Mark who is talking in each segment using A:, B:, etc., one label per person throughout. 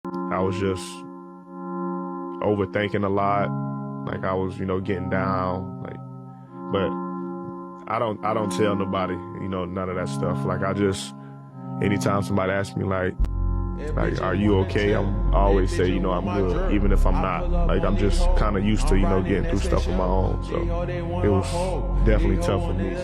A: I was just overthinking a lot. Like I was, getting down. But I don't tell nobody, none of that stuff. Like anytime somebody asks me like, are you okay? I always say, I'm good, even if I'm not. Like I'm just kind of used to, getting through stuff on my own. So it was definitely tough for me.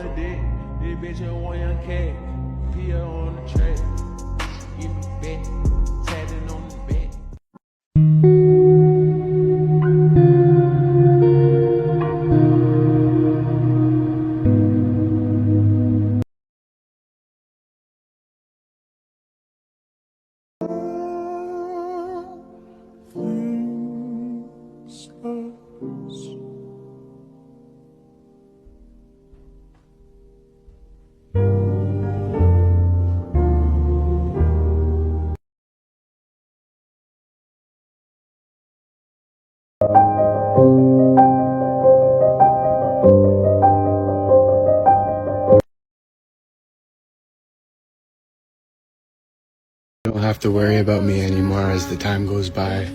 B: You don't have to worry about me anymore as the time goes by,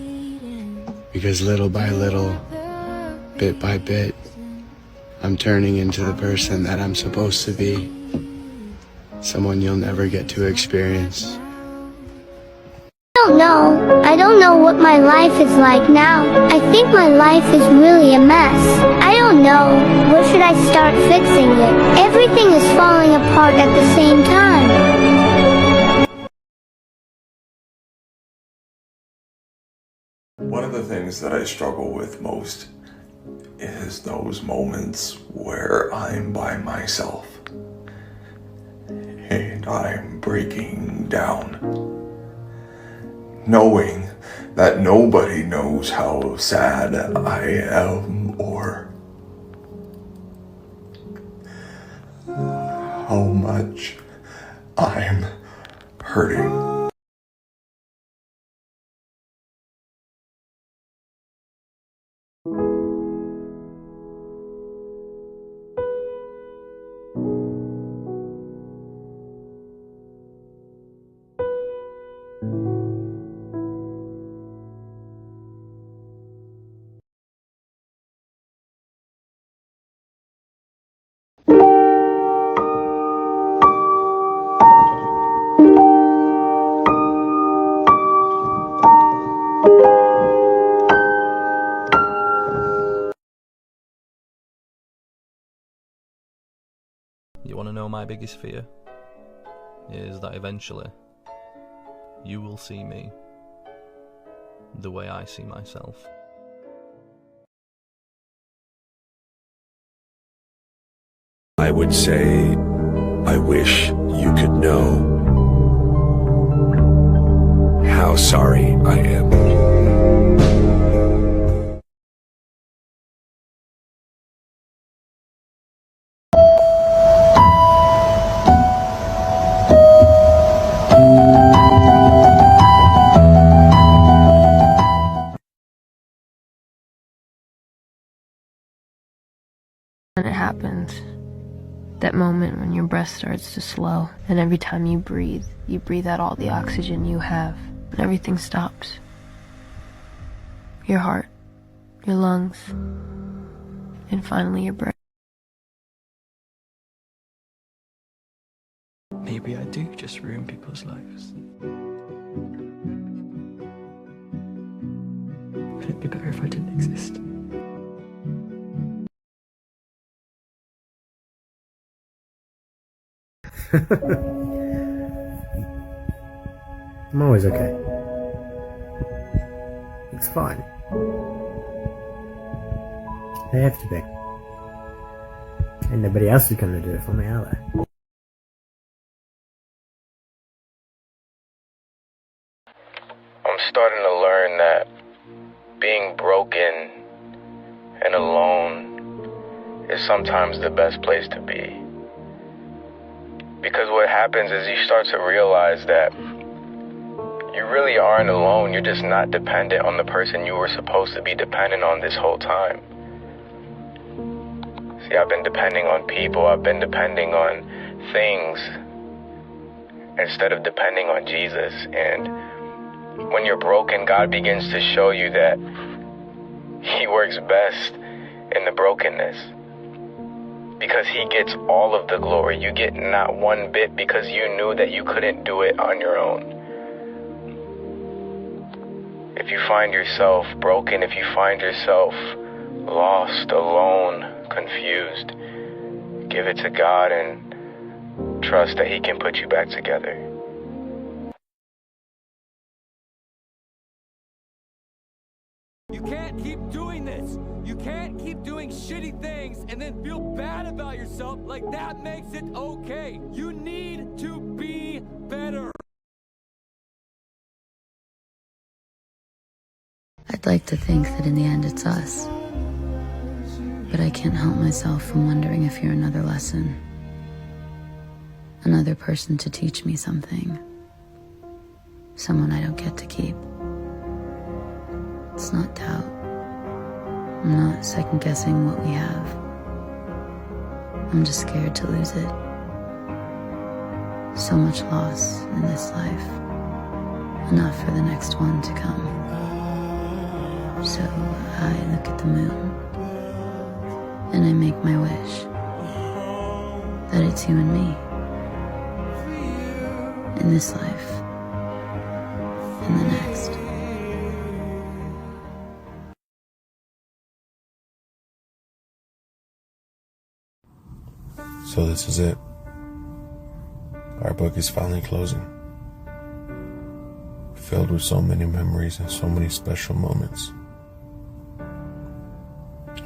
B: because little by little, bit by bit, I'm turning into the person that I'm supposed to be, someone you'll never get to experience.
C: I don't know what my life is like now. I think my life is really a mess. I don't know. Where should I start fixing it? Everything is falling apart at the same time.
D: One of the things that I struggle with most is those moments where I'm by myself and I'm breaking down, knowing that nobody knows how sad I am or how much I'm hurting.
E: You want to know my biggest fear? Is that eventually you will see me the way I see myself.
F: I would say, I wish you could know how sorry I am.
G: When it happens, that moment when your breath starts to slow, and every time you breathe out all the oxygen you have, and everything stops. Your heart, your lungs, and finally your breath.
H: Maybe I do just ruin people's lives. Would it be better if I didn't exist?
I: I'm always okay. It's fine. I have to be. And nobody else is going to do it for me, are they?
B: I'm starting to learn that being broken and alone is sometimes the best place to be. Because what happens is you start to realize that you really aren't alone. You're just not dependent on the person you were supposed to be dependent on this whole time. See, I've been depending on people. I've been depending on things instead of depending on Jesus. And When you're broken, God begins to show you that He works best in the brokenness. Because He gets all of the glory. You get not one bit because you knew that you couldn't do it on your own. If you find yourself broken, if you find yourself lost, alone, confused, give it to God and trust that He can put you back together.
J: You can't keep doing this. You can't keep doing shitty things and then feel bad about yourself like that makes it okay. You need to be better.
K: I'd like to think that in the end it's us. But I can't help myself from wondering if you're another lesson. Another person to teach me something. Someone I don't get to keep. It's not doubt. I'm not second-guessing what we have. I'm just scared to lose it. So much loss in this life. Enough for the next one to come. So I look at the moon, and I make my wish that it's you and me. In this life. And the next.
L: So this is it. Our book is finally closing. Filled with so many memories and so many special moments.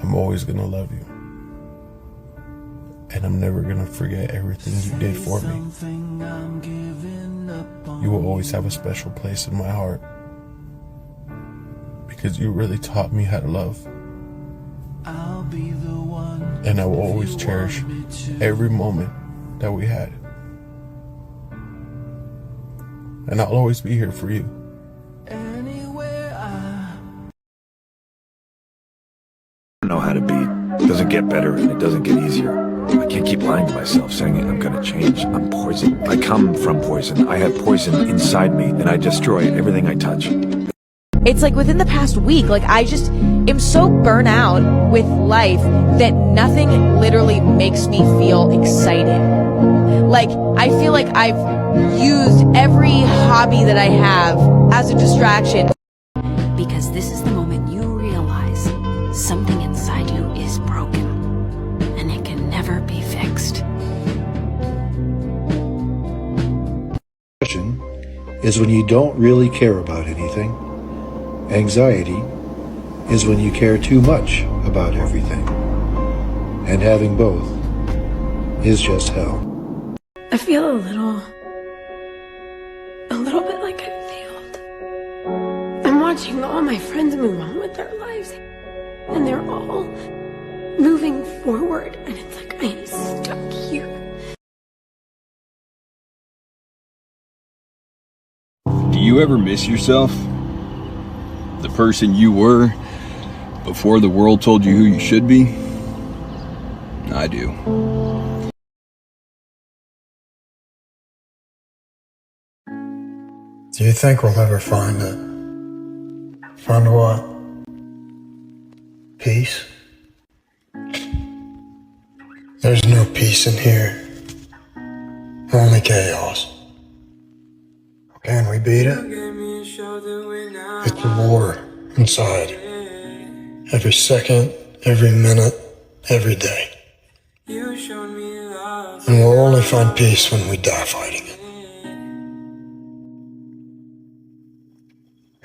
L: I'm always gonna love you. And I'm never gonna forget everything you did for me. You will always have a special place in my heart. Because you really taught me how to love. And I will always cherish every moment that we had. And I'll always be here for you.
F: I know how to be. It doesn't get better and it doesn't get easier. I can't keep lying to myself, saying I'm gonna change. I'm poison. I come from poison. I have poison inside me, and I destroy everything I touch.
M: It's like within the past week, like I just am so burnt out with life that nothing literally makes me feel excited. Like I feel like I've used every hobby that I have as a distraction.
N: Because this is the moment you realize something inside you is broken and it can never be fixed.
O: Depression is when you don't really care about anything. Anxiety is when you care too much about everything. And having both is just hell.
G: I feel a little bit like I've failed. I'm watching all my friends move on with their lives, and they're all moving forward, and it's like I am stuck here.
P: Do you ever miss yourself? The person you were before the world told you who you should be? I do.
B: Do you think we'll ever find it? Find what? Peace? There's no peace in here. Only chaos. Can we beat it? It's a war inside. Every second, every minute, every day. And we'll only find peace when we die fighting it.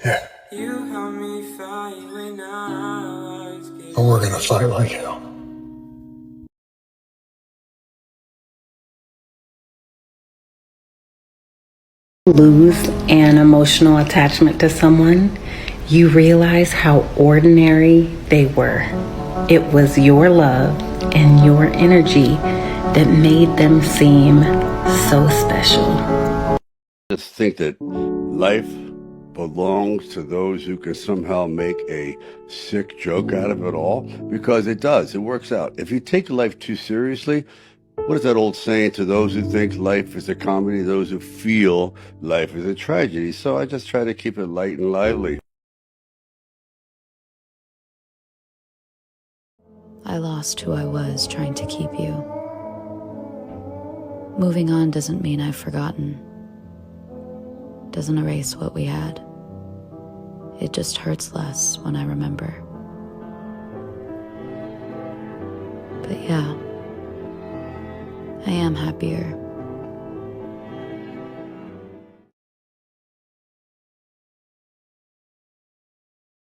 B: Yeah. But we're gonna fight like hell.
Q: Lose an emotional attachment to someone, you realize how ordinary they were. It was your love and your energy that made them seem so special.
R: Just think that life belongs to those who can somehow make a sick joke out of it all, because it does. It works out. If you take life too seriously, What is that old saying? To those who think life is a comedy, those who feel life is a tragedy. So I just try to keep it light and lively.
K: I lost who I was trying to keep you. Moving on doesn't mean I've forgotten. Doesn't erase what we had. It just hurts less when I remember. But yeah, I am happier